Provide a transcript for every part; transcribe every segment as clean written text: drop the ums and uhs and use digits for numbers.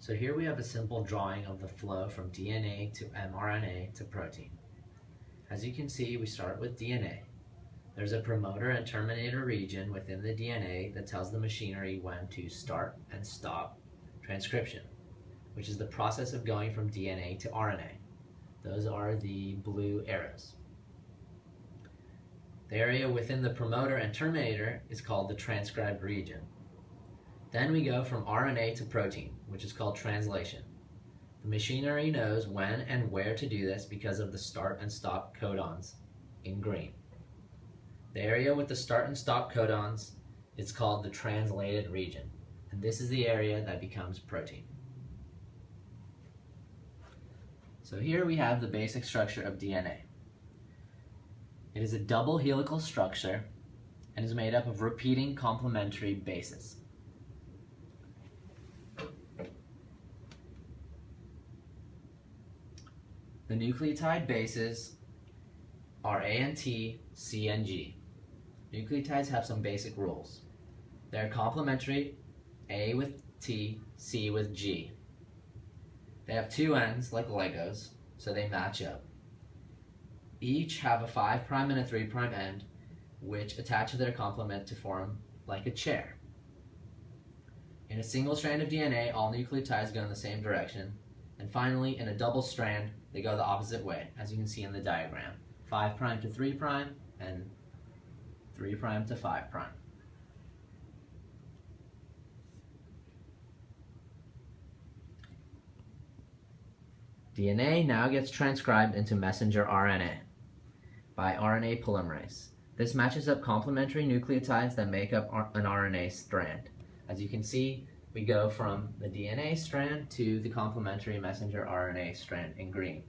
So here we have a simple drawing of the flow from DNA to mRNA to protein. As you can see, we start with DNA. There's a promoter and terminator region within the DNA that tells the machinery when to start and stop transcription, which is the process of going from DNA to RNA. Those are the blue arrows. The area within the promoter and terminator is called the transcribed region. Then we go from RNA to protein, which is called translation. The machinery knows when and where to do this because of the start and stop codons in green. The area with the start and stop codons is called the translated region, and this is the area that becomes protein. So here we have the basic structure of DNA. It is a double helical structure and is made up of repeating complementary bases. The nucleotide bases are A and T, C and G. Nucleotides have some basic rules. They're complementary, A with T, C with G. They have two ends like Legos, so they match up. Each have a 5' and a 3' end, which attach to their complement to form like a chair. In a single strand of DNA, all nucleotides go in the same direction. And finally, in a double strand, they go the opposite way, as you can see in the diagram. 5' to 3' and 3' to 5'. DNA now gets transcribed into messenger RNA by RNA polymerase. This matches up complementary nucleotides that make up an RNA strand. As you can see, we go from the DNA strand to the complementary messenger RNA strand in green.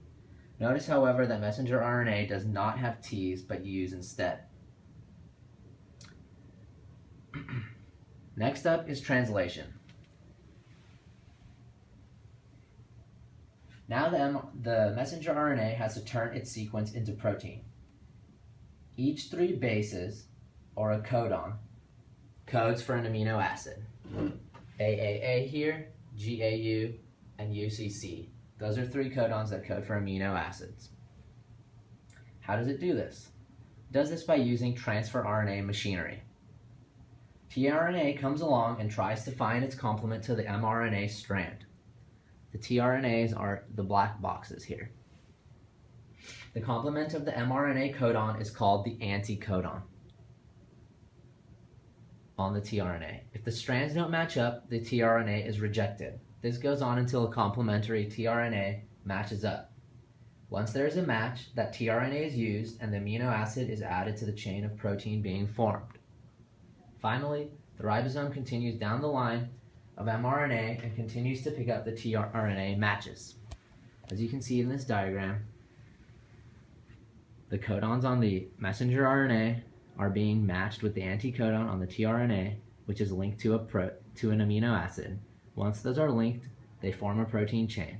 Notice, however, that messenger RNA does not have T's but U's instead. Next up is translation. Now the messenger RNA has to turn its sequence into protein. Each 3 bases, or a codon, codes for an amino acid. AAA here, GAU, and UCC. Those are 3 codons that code for amino acids. How does it do this? It does this by using transfer RNA machinery. tRNA comes along and tries to find its complement to the mRNA strand. The tRNAs are the black boxes here. The complement of the mRNA codon is called the anticodon on the tRNA. If the strands don't match up, the tRNA is rejected. This goes on until a complementary tRNA matches up. Once there is a match, that tRNA is used and the amino acid is added to the chain of protein being formed. Finally, the ribosome continues down the line of mRNA and continues to pick up the tRNA matches. As you can see in this diagram, the codons on the messenger RNA are being matched with the anticodon on the tRNA, which is linked to an amino acid. Once those are linked, they form a protein chain.